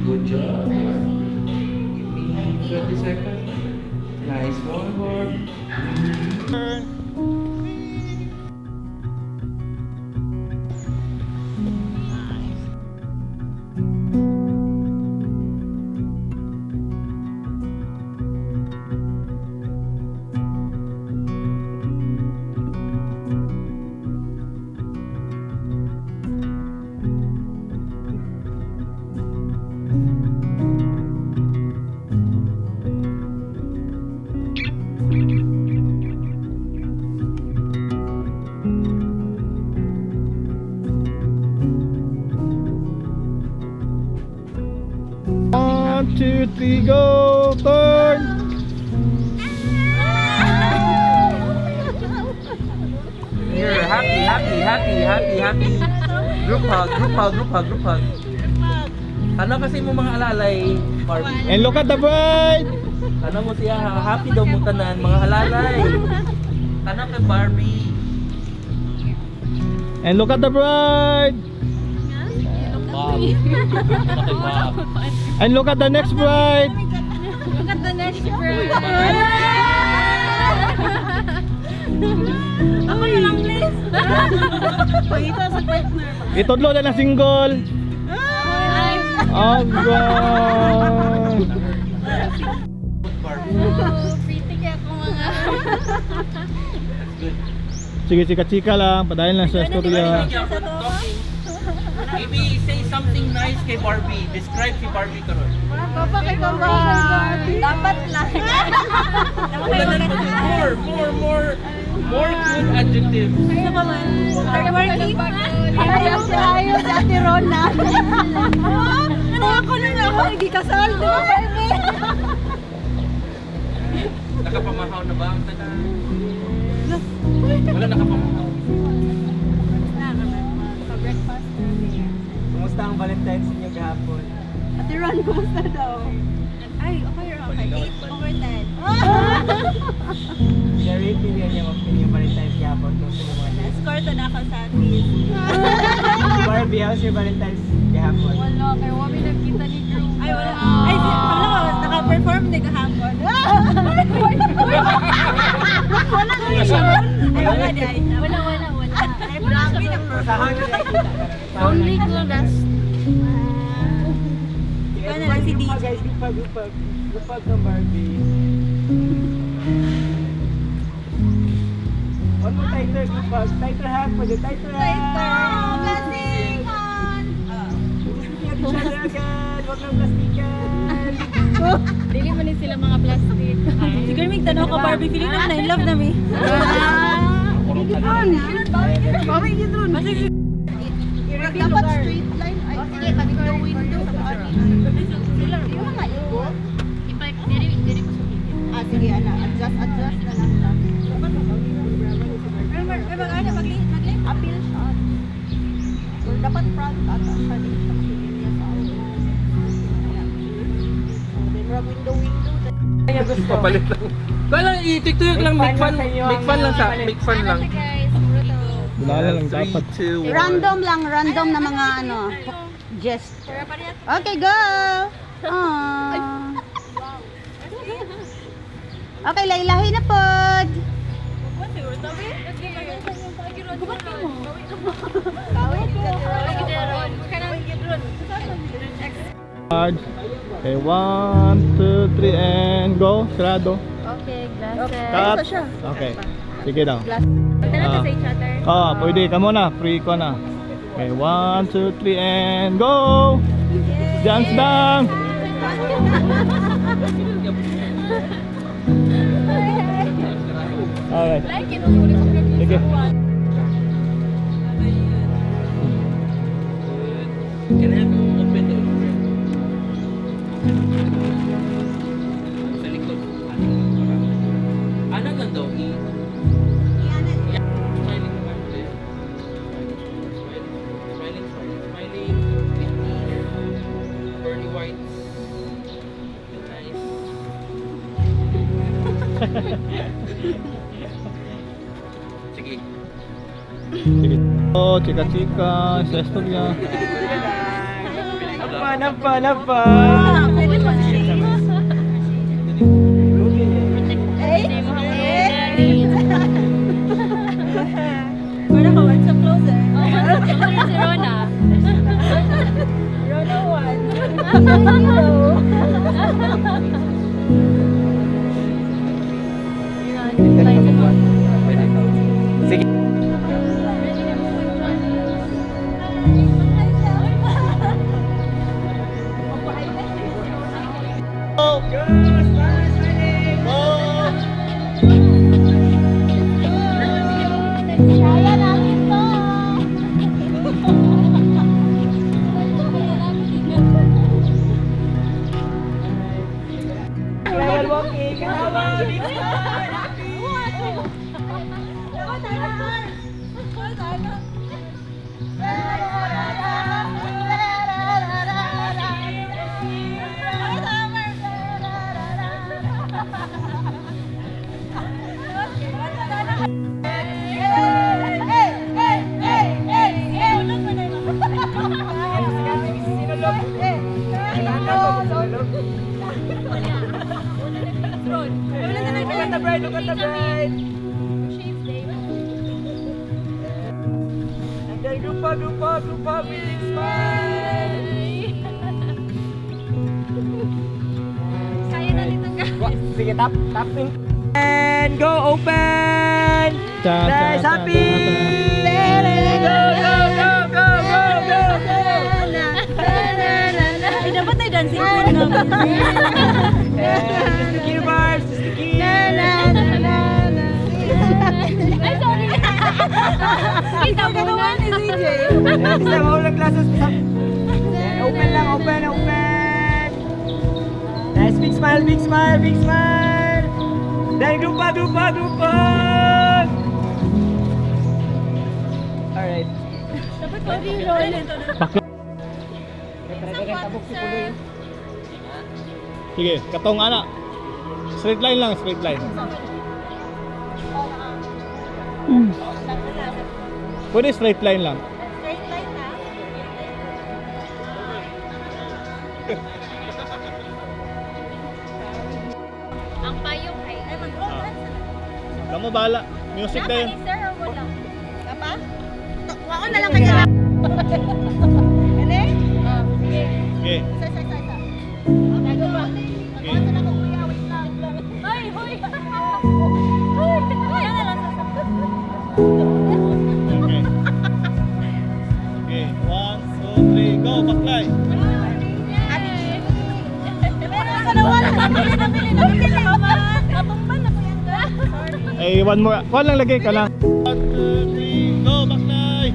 Good job. Give me 20 seconds. Nice one more. One, two, three, go! Turn! You're happy. Group hug. Ano kasi mo mga alalay, Barbie? And look at the bride! Ano mo siya, happy daw mo tanan, mga alalay. Ano kay Barbie? And look at the bride! Bob. And look at the next bride! Look at the next bird. Ako na lang, please. Pakita sa partner. Itodlo na ng single! Ay. Oh God! Pretty kaya ako mga. Sige, chika-chika lang. Padayon lang sa storya. Maybe say something nice kay Barbie. Describe si Barbie karon. Papa kay Barbie. Dapat lang. More good adjectives. Kaya pa man. Hardworking. Ayaw siya, ayaw si Ate Rona. Ano ako na ako, hindi kasal. Di ba, Barbie? Nakapamahaw na ba ang tanan? Wala nakapamahaw. Breakfast. Kumusta ang Valentine's niyo kahapon? Ate Ron, kumusta daw? Ay, okay rin. Okay, 8 over 10. Share niya niya yung Valentine's kahapon kung sino mga days. Na-score to na ako sa atis. Barbie, how's your Valentine's kahapon? Wala, kaya wami nagkita ni Drew. Ay, wala. Ay, wala, naka-perform din kahapon. Wala ko yung siya. Ay, wala di ay. Wala. Ay, grabe na Sahang na nakikita. Only Gludas. Ikaw na lang si DJ. Guys, gupag ng Barbie. One more tighter, gupag. Tighter hand, pwede tighter hand. Blessing on! Each other agad, huwag ng plastikan. Dili mo sila mga plastic. Siguro may tanong ko, Barbie, feeling naman na in love na mi. Dapat straight line. Ay, sige, window sa sila. Yung mga ibo. Diri ko sa sige, ana. Adjust na lang. Ano, mag-link? Appeal shot. Or dapat front ata. Siya din siya makikita sa ako. Then, window. Kaya gusto. Papalit lang. Kala i-tiktok lang, make fun lang. Wala lang dapat. Random na mga ano, gest. Okay, go! Aww. Okay, laylahin na po. Hard. Okay, 1, 2, 3, and go. Sarado. Okay, glasses. Cut. Okay. Sige daw. Magtanong sa each other. Pwede ka muna. Free ko na. Okay, 1, 2, 3, and go! Dance down! Alright. Sige. Can I have you open the door? Sa likod. Ano lang daw? Smiling naman ulit. Smiling. Pearly whites. Nice. Sige. Sige. Oh, chika-chika. Sa istorya. Have fun. Pwede pa siya. Wala ka, what's up closer? Si Rona. Rona 1. Sige. Kaya namin to. Level walking. Kanawa. Look at the bride, look at the bride. And then group up, big smile. Kaya na dito ka. Sige, tap in. And go, open. Guys, happy. Go. Ay, dapat ay dancing queen naman. Just the key bars, just the key. Ay, sorry. Kita mo na. ni CJ. Isa mo ulang glasses. Open lang, open. Nice, big smile. Then group up. Alright. Dapat ko rin roll. Sige, katong ana. Straight line lang, straight line. Pwede straight line lang. Straight line na. Ang payong ay. Ay, mag-roll dance. Kamu bahala. Music na yun. Sir or wala? Apa? Wako na lang kanya. Ano? Sige. Okay. Isa. Okay, go ba? Okay. Ano na ko kuya, wait lang. Hoy. Kaya na lang sa Okay. Okay. 1, 2, 3, go. Baklay. Meron ako na wala. Nabili ka ba? Natumban na ko yan. Eh, one more. Kuha lang lagi ka lang. 1, 2, 3, go. Baklay.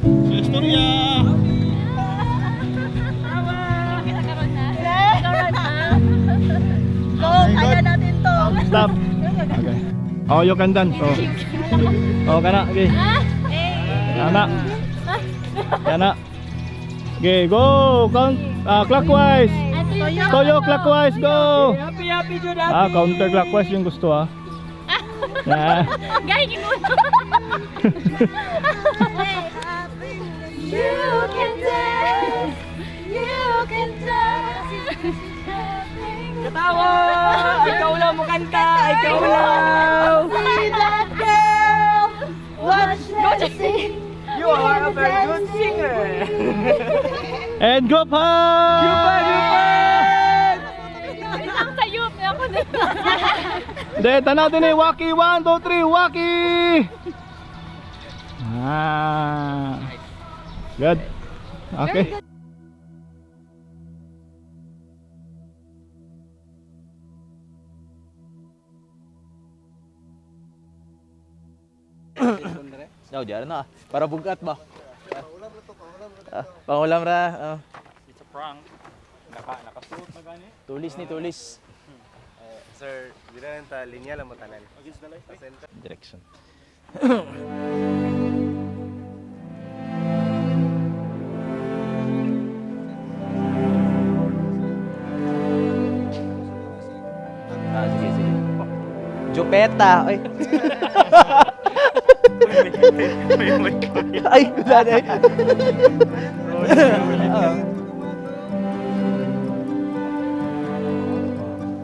Sa istorya. Karon na. Go, kaya natin to. Stop. Okay. Oh, you can dance. Oh, kana. Okay. Kana. Okay, go. Count clockwise. Toyo clockwise, go. Happy, Jude, Counter clockwise yung gusto Yeah. Gay, ginuno. You can dance. You can dance. Katawa! Ikaw lang mo kanta! Ikaw lang! See that girl. Watch her sing. You are a very good singer! And go pa! Ang sayop na ako na. Deta natin eh, Waki, 1, 2, 3, Waki! Good. Okay. Daw diyan na. Para bugat ba? Pangulam ra. It's a prank. Nakasuot na gani. Tulis. Sir, di na lang ta, linya lang mo tanan. Direction. Sige. Jupeta. Oy. Ay, kusa na eh.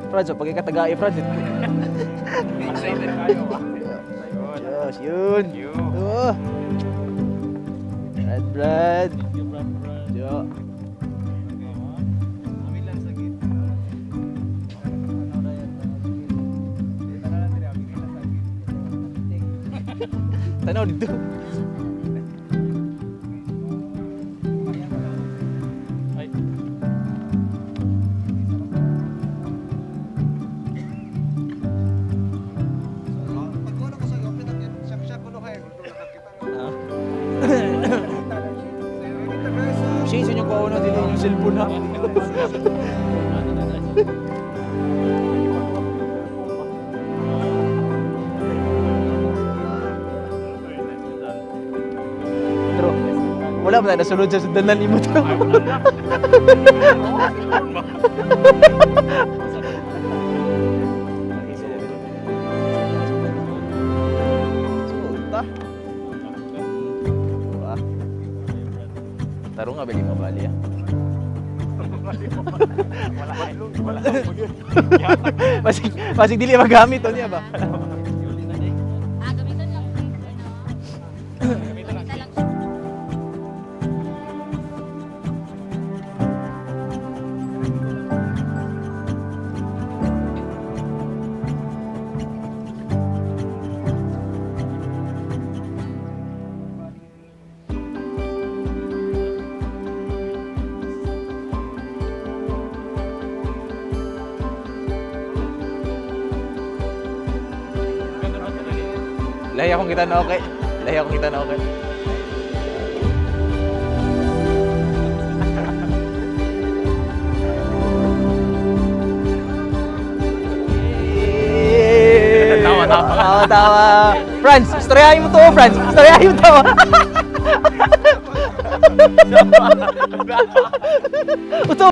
Franz, pag ikatagai, Franz. Excited kayo ba? Yes, yun. Oh. Brad. Yo. Tanaw dito. Ay. Siya yung kuha na din yung cellphone ha. Pero wala ba tayo nasunod sa sundalan imo to? Sulta. Tarong nga bali mabali ah. Masig dili magamit to niya ba? Gamitan lang. Gamitan lang. Lahi akong kita na okay. Lahi akong kita na okay. Tawa. Franz, istoryahin mo to, Franz. Istoryahin mo to. Uto.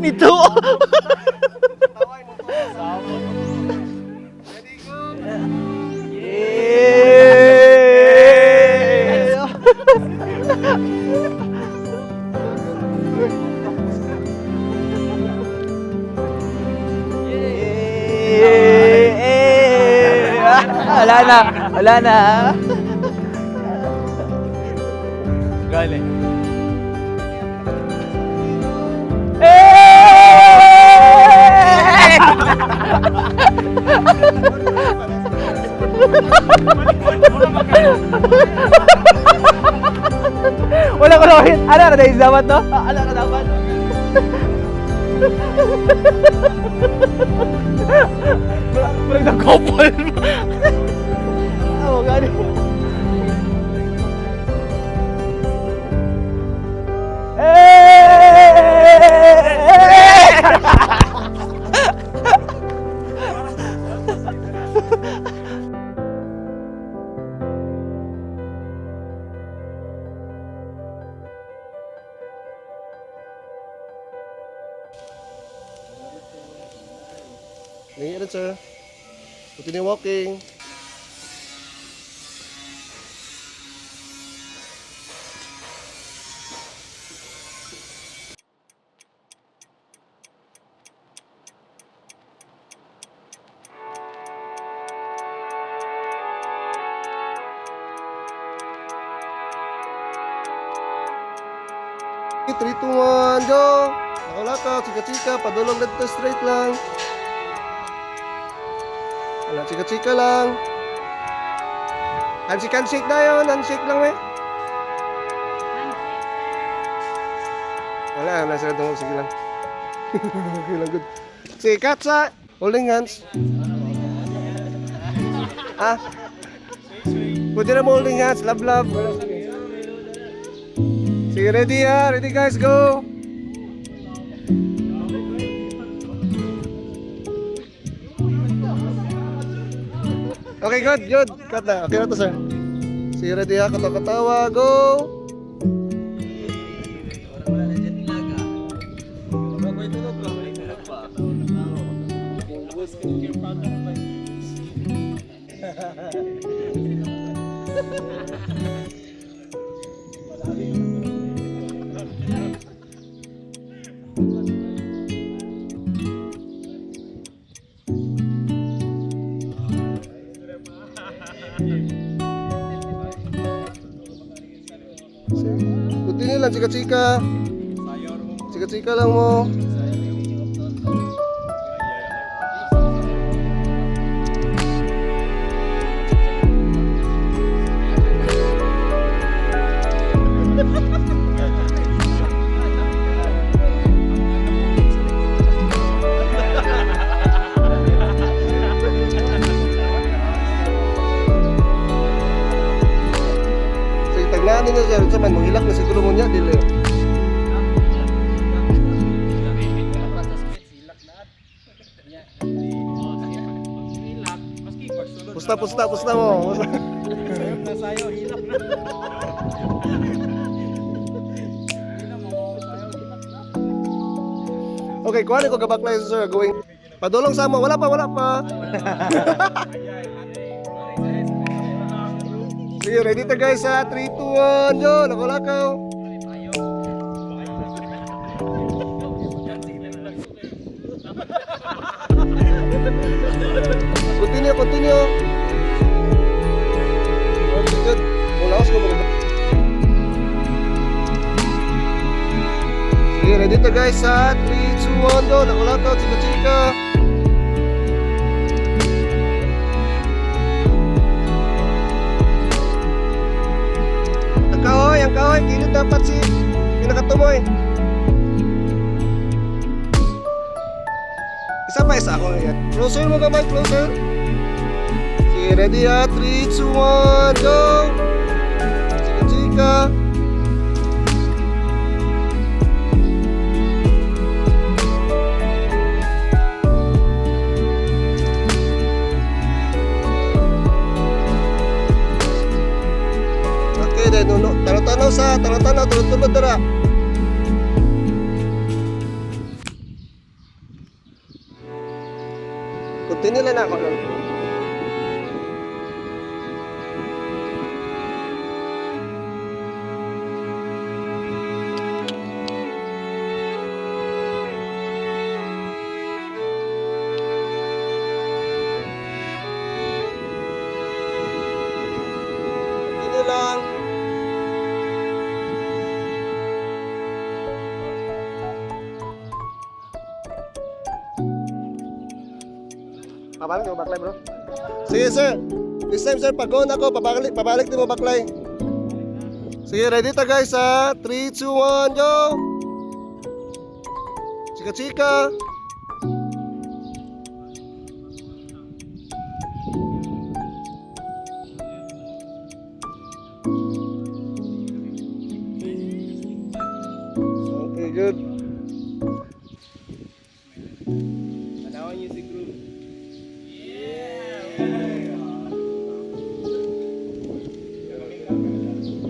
Nito. Wala na. Galing. Wala ko na hit. Ano na dahil dapat no? Ano na dapat? Parang nag-couple. Oh, gani. Nangyayari sir. Continue walking. Okay, 3, 2, 1, go! Lakaw-lakaw, chika-chika, padulong dito straight lang. Wala, chika-chika lang. Handshake na yun, handshake lang eh. Wala sila tungo, sige lang. Okay lang, good. Sige, Katsa, holding hands. Ah? Pwede na mo holding hands, love. Sige, ready ha, ready guys, go! Okay, good. Cut na. Okay na to, sir. Sige, ready ha, katawa, go! Continue lang, chika-chika. Chika-chika lang mo. Sige, taglaan ninyo sir. Sa man, manghilak na siguro mo niya. Dili. Pusta mo. Okay, kuha ko gabaklay sir. Going. Padulong sa mo. Wala pa. Sige, ready to guys ha. 3, 2, 1. Yo, nakulakaw. Continue. Okay, good. Mulaos ko mga. Sige, ready to guys ha. 3, 2, 1. Yo, nakulakaw. Chika-chika. Ang kahoy, kilid dapat si pinakatumoy. Isa ako yan. Closer mo kamay, closer. Sige, ready ha? 3, 2, 1, go! Chika-chika. Okay, dahil nuno. Tanaw-tanaw, tulad-tulad dara. Continue lang ako nun. Continue lang. Pabalik mo baklay bro. Sige sir. This time sir, pag-on ako, pabalik din mo baklay. Sige, ready ta guys ha. 3, 2, 1, go! Chika-chika. Okay, good.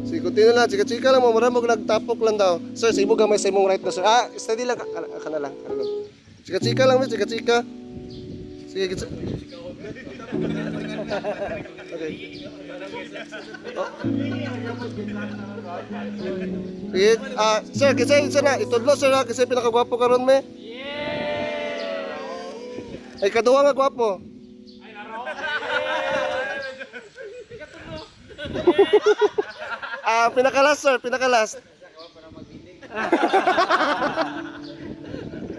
Sige, continue lang. Chika-chika lang mo. Maramog nagtapok lang daw. Sir, sa ibo gamay sa imong right na sir. Ah, steady lang. Ka na lang. Chika-chika lang mo. Chika-chika. Sige, okay. Oh. Sige, sir, kasi na. Itudlo sir ha. Kasi pinakagwapo karon me. Ay, kaduwa nga gwapo. Pinakalas sir, pinakalas.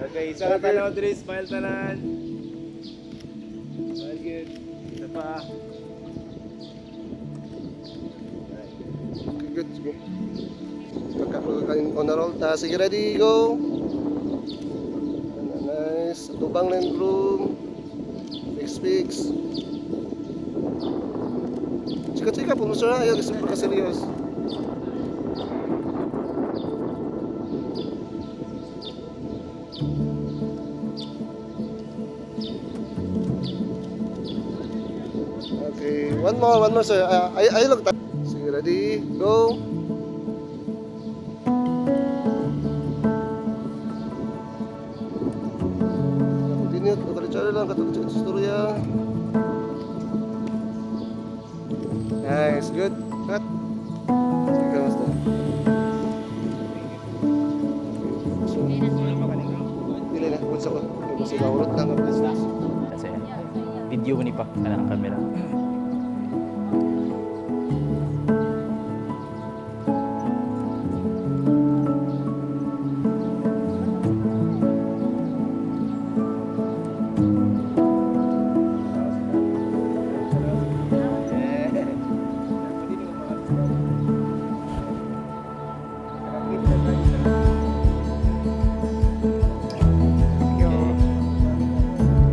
Okay, isa ka tanaw, Dre. Smile tanan. Very good. Isa pa. Okay, good. Sige. Pagkakain on the roll. Sige, ready, go. Nice. Tubang lang groom. Fix. Chika-chika po, sir. Ayaw, super ka-serious. Okay, one more sir. Ayaw lang tayo. Sige, ready, go. Continue, tuloy-tuloy lang, katuloy sa istorya. Nice, good. video mo ni pa kanang camera.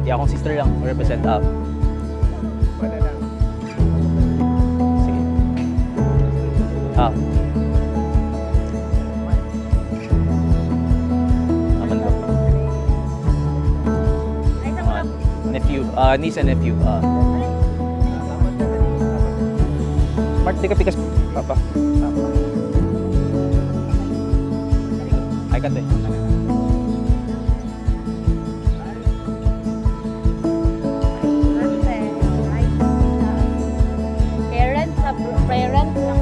Di akong sister lang, represent up. Sige. Up. Aman ko. Nephew, niece and nephew. Mart, di ka pikas. Papa. Ay, kante. Parents lang.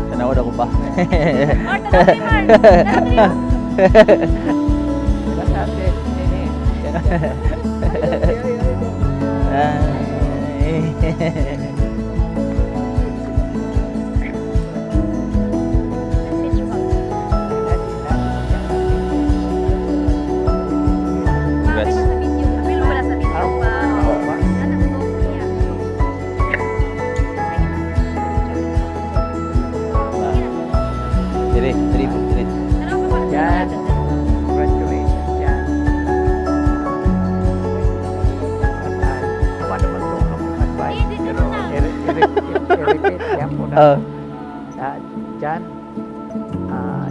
Tanawad ako pa. Mart, tanaw Mart. Best. Diri. Yan. Congratulations yan. Paano man ito ang advice? Pero i-repeat yan po na. Jan,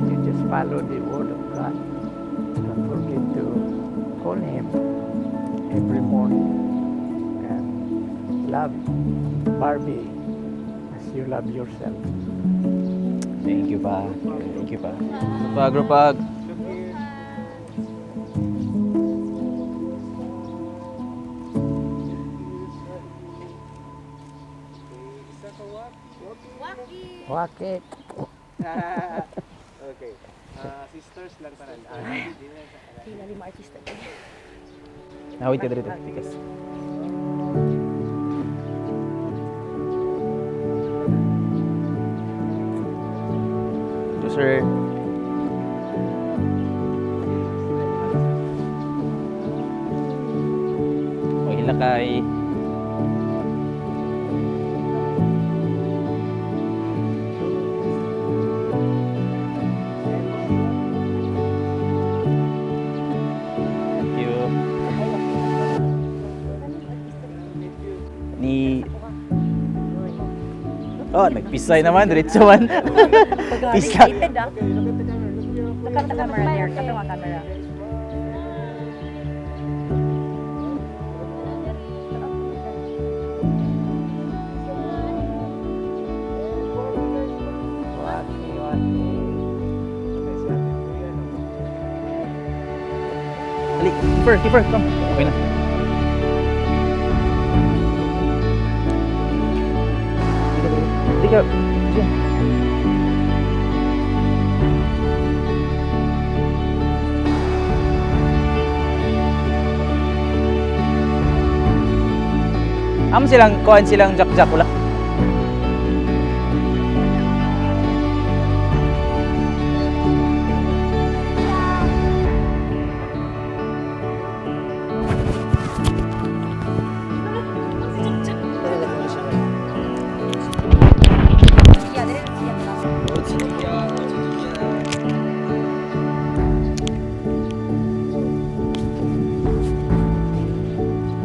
you just follow the word of God. Don't forget to call Him every morning. And love Barbie as you love yourself. Thank you pa. Grupag. Wakit. Okay. Sisters lang tanan. Nawit ka dito. Tikas. Ito, sir. Hilakay. Thank you. Oh, nagpisay naman, diretso man. Pisa. Nakata camera there. Katong camera. Keeper, come. Okay na. Hindi ka. Diyan. Kuhaan silang jak-jak wala.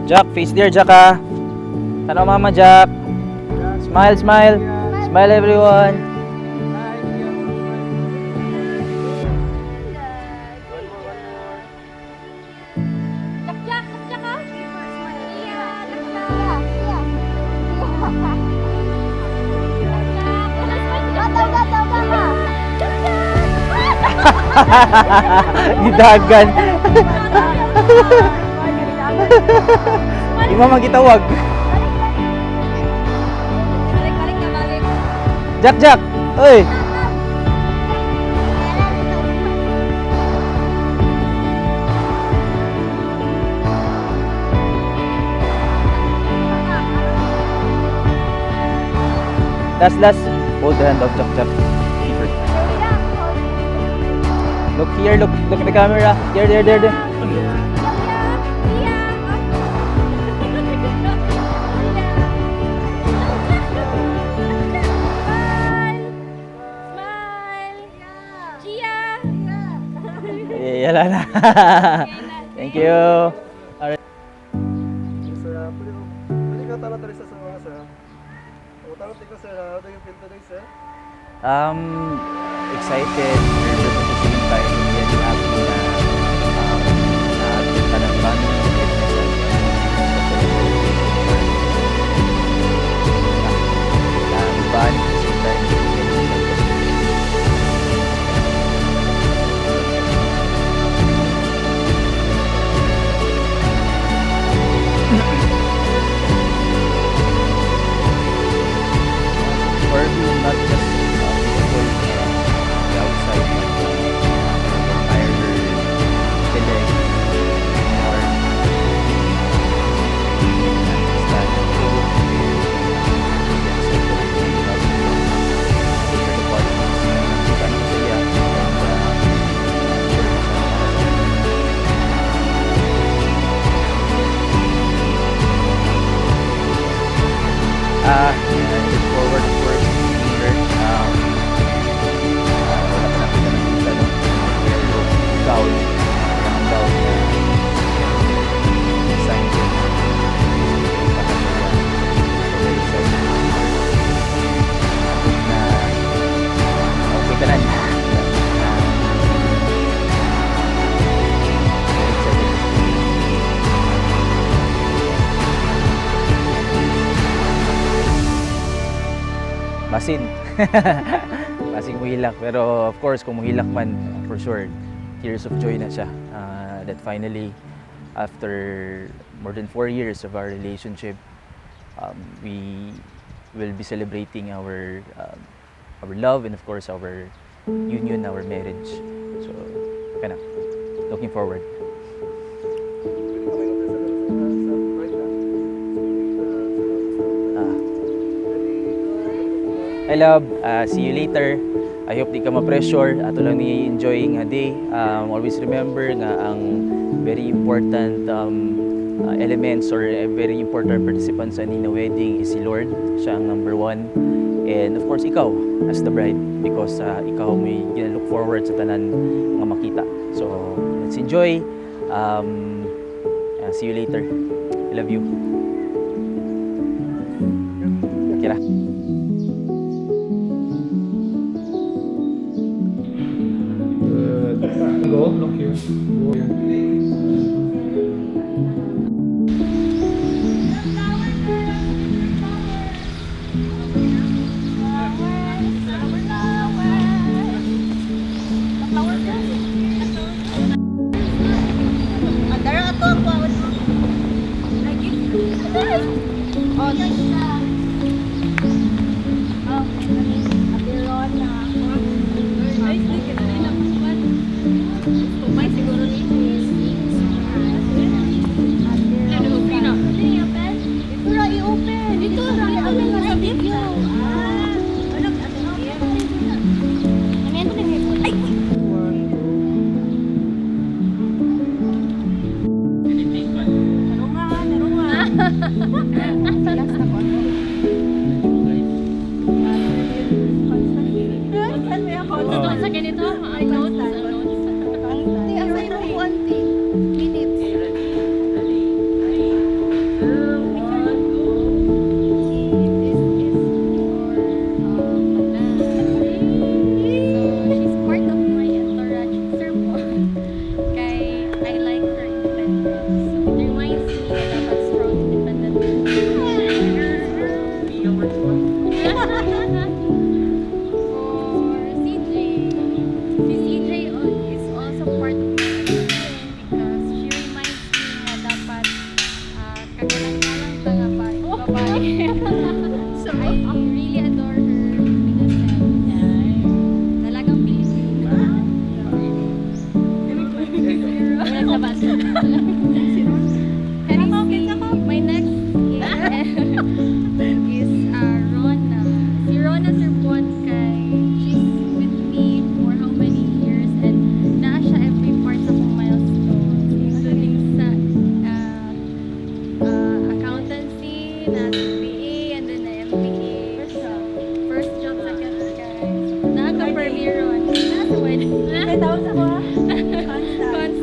Jack, face there, Jack ah. Tanaw mama, Jack. Smile, smile. Smile everyone. Gidagan. Di mo magitawag. Balik na balik. Jack, Jack! Oy! Last. Hold the hand of Jack, Jack. Keeper. Look here, look at the camera. There. Yala na. Thank you. Sir, pwede ka tanong tayo sa mga sir. Tanong ko sir, how do you feel today sir? Excited, nervous at the same time. Very happy na nakita ng family. Fun at the same time. For me, not just people the outside, but entire Chile or I look forward of course to being here. Wala pa nakita ng kita, no? Pero ikaw na sign din. Very excited. Na okay ka na. Very excited. Basin. Basin muhilak. Pero of course, kung muhilak man, for sure, tears of joy na siya. That finally, after more than 4 years of our relationship, we will be celebrating our love and of course our union, our marriage. So, kana. Looking forward. Hi love, see you later. I hope di ka ma-pressure. Ato lang ni-enjoy nga day. Always remember nga ang very important elements or very important participants sa Nina wedding is si Lord. Siya ang number 1. And of course, ikaw as the bride because ikaw may gina-look forward sa tanan nga makita. So, let's enjoy. See you later. I love you. Kira. Go, look here. Go here. Andara ato ang bawat mo. Oh, nice na. Sa ganito, ay notes. Ti, asay mo ko, auntie. Minutes. She's part of my entourage. Sir po. Kay I like her independence. So it reminds me na dapat strong, independent. For CJ. Si CJ Liron. Nasa wedding. May tawag sa mga? Constant.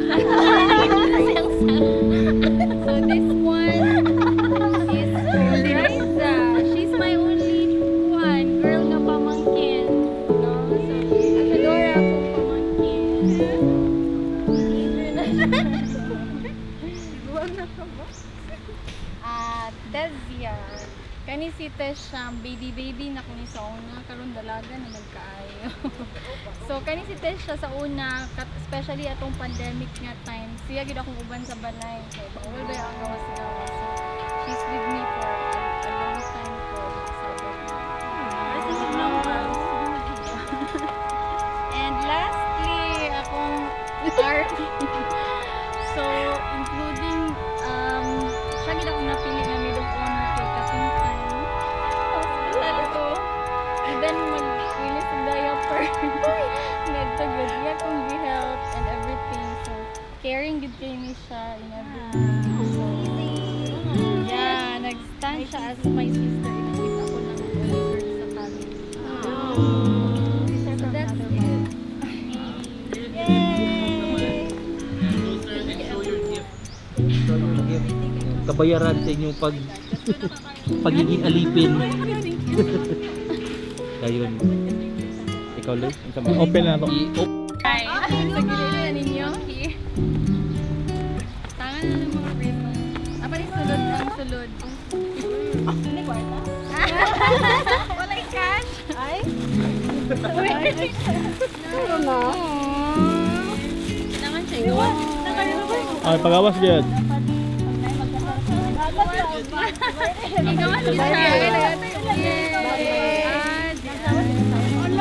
So this one is Liza. She's my only one. Girl nga pamangkin. No? So, adora akong pamangkin. Tezia. Kani si Tesha, baby na kani sa una, karon dalaga na magkaayo. So kani si Tesha sa una, especially atong pandemic nga time, siya gid akong uban sa balay. So bawal ba ang gawas-gawas. So she's with me for a long time po. And lastly, akong Army. So including siya gid akong napili nga maid of honor kay katong time. Hospital ko. And then mag-wilis ang diaper. Nagtagod niya kung gi-help and everything. So caring gid kay ni siya in everything. So yeah, nag-stand siya as my sister. Inakita ko ng girl sa family. So that's it. Kabayaran sa inyong pagiging alipin. Ayun. Ikaw, Loy? Open na to. Hi. Sa gilid na ninyo. Tangan na ng mga prito. Apa rin sulod ang sulod. Hindi kwarta? Walay cash? Ay? Ano na? Naman siya. Gawa. Ay, pagawas dyan. Igawa siya.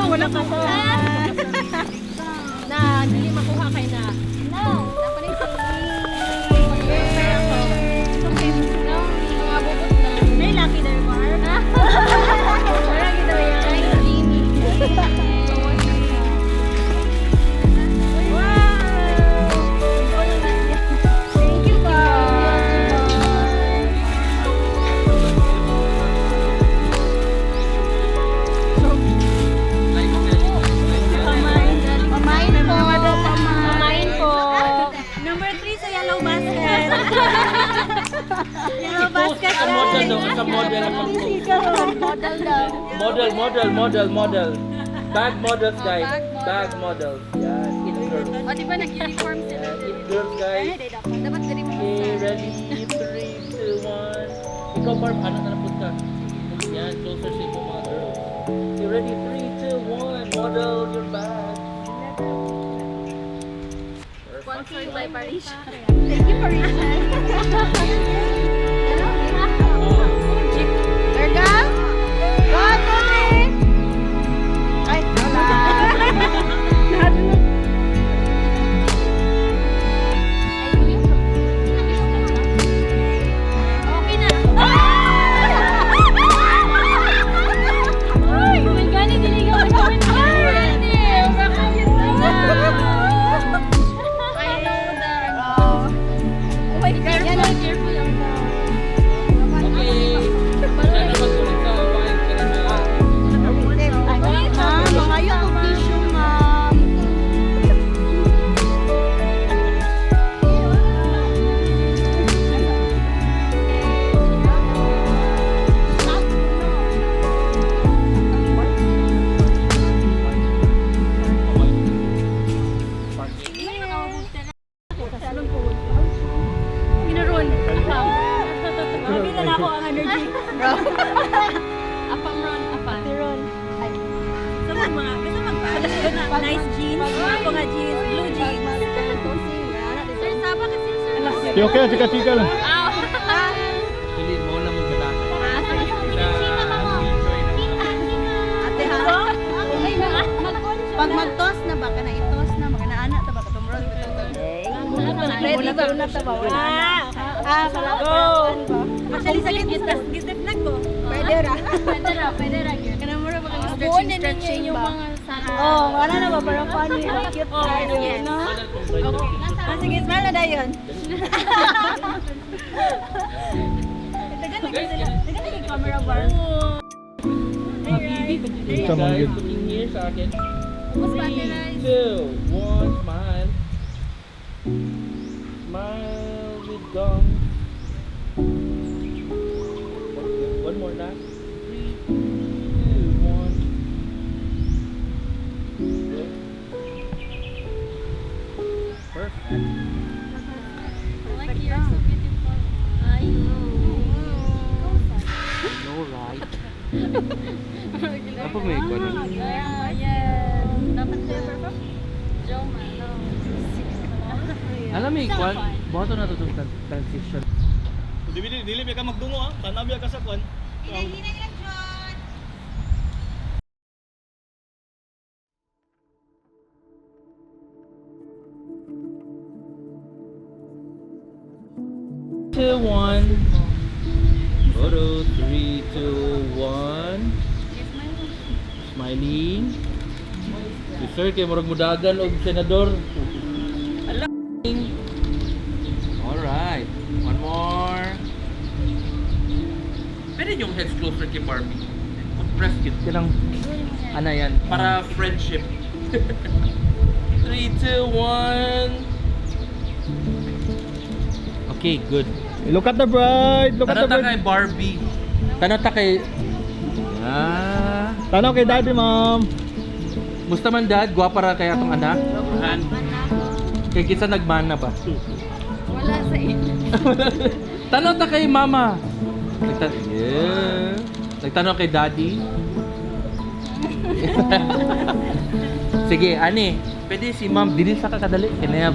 Wala ka to. Na, hindi makuha kayo na. No. May lucky na yung mark. Wala kita yan. Thank you, Pamain po. Number 3 sa yellow basket. Yellow basket. Ang model daw, ang model ang Model daw. model. Bag models, guys. Bag models. Yan, it girls. O, di ba nag-uniform sila? It girls, guys. Dapat dali mo Okay, ready? 3, 2, 1. Ikaw, Barb, ano na punta? Yan, closer sa mga girls. You ready? 3, 2, 1. Model your bag. Sponsored by Paris. Thank you for reaching. Virgo? Go, Tony! Ay, wala. Okay na. Ay, may gani diligaw ko naman. Ay, I know that. Oh my God, careful lang po. Okay. Sana magsulit ka. Bakit ka na? Ma'am, mangayo ko tissue, ma'am. Ginaroon. Bila na ako ang energy. Apam ron, apam. Ron. Ay, Sa mga, basta magpapalas na nice jeans. Ako nga jeans, blue jeans. Sir, saba kasi sir. Okay, chika-chika lang. Hindi mo lang magdala. Ate ha? pag mag-toss na ba, kana i-toss na, magana-ana, ta ba, katumron. Ready ba? Go! Actually, sa gisip na ko. Pwede ra. Pwede ra. Kana mo ra baka Buon din stretching ninyo yung ba? mga sana. Oh, wala na ba, parang funny, cute tayo, yes. no? Ah, sige, smile na dayon. Dagan na yung camera bar. Sa mga Guys, looking here sa akin. 3, 2, 1, smile. Smile with gum. One more last. 3, 2, 1. Good. Perfect. Like you're so beautiful. Ay, No right. Apa may ikaw nun? yes. Dapat sa'yo, perfect. Joma, no. Alam mo ikaw, buhato na ito itong transition. Dili ka magdungo ha. Tanabi ka sa kwan. Two, one. Photo, 3, 2, 1. Smiling. Si sir kay murag mudagan og senador. Alright. One more. Pwede yung heads closer kay Barbie. Press it. Kailang ano yan? Para friendship. 3, 2, 1. Okay, good. Look at the bride. Look at the Tanong ta bride. kay Barbie. Tanong ta kay... Tanaw kay daddy, ma'am. Musta man dad? Gwapa ra kaya tong anak? Kay kinsa nagmana ba? Wala sa inyo. Tanong ta kay mama. Yeah. Nagtanong kay daddy. Sige, ani. Pwede si ma'am dili sa kakadali. Kaya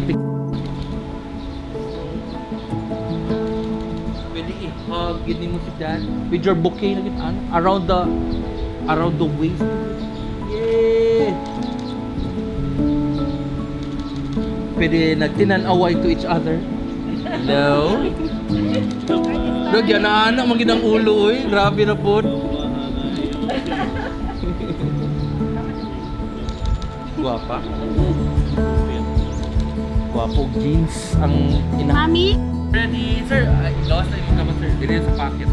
pwede i-hug gini mo si dad with your bouquet na gitu, around the waist. Yeah. Pwede nagtinan-away to each other. Hello. Dog yan na anak maging ulo eh. Grabe na po. Guwapa. Guwapog jeans ang ina. Mami? Ready, sir? Ay, gawas na yung mga sir. Dili sa pocket.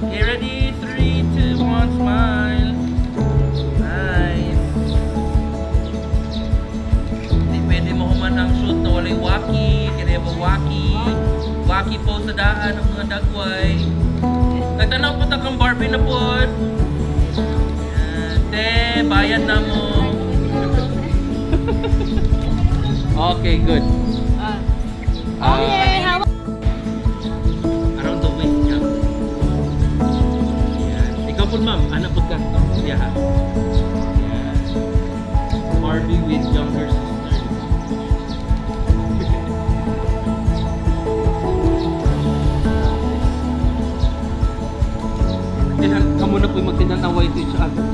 Okay, ready? 3, 2, 1, smile. Nice. Hindi pwede mo human ang shoot na walay waki. Kaya ba waki? Waki po sa daan ng mga dagway. Nagtanaw po ta kang Barbie na po. Te, bayad na mo. Okay, good. Okay, how Around the waist ka. Yan. Ikaw po ma'am, anak po ka. Yeah. Yan. Barbie with younger sister. Kamu na po yung magtinanaway to each other.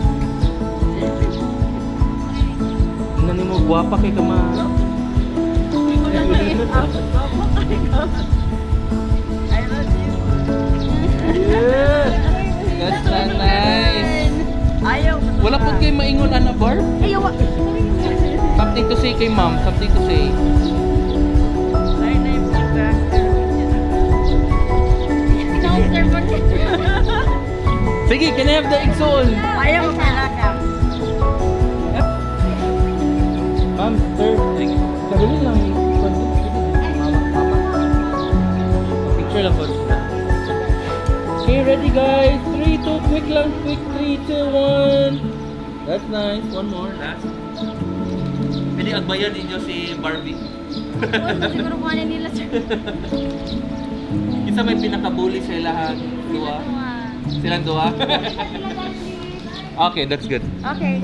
Tingnan mo, guwapa kay kama. Yeah. That's so nice. Ayaw. Wala po kayo maingon, Ana Barb? Ayaw. Something to say kay ma'am. Something to say. Sige, can I have the igsoon? Ayaw mo talaga. Ma'am, sir. Kagulin lang yung picture lang po. Okay, ready guys? 3, 2, quick lang, quick. 3, 2, 1. That's nice. One more, last. Pwede agbayan ninyo si Barbie. Siguro kuhanin nila, sir. Isa may pinakabuli sa ilahan. Dua. Silang dua? Okay, that's good. Okay.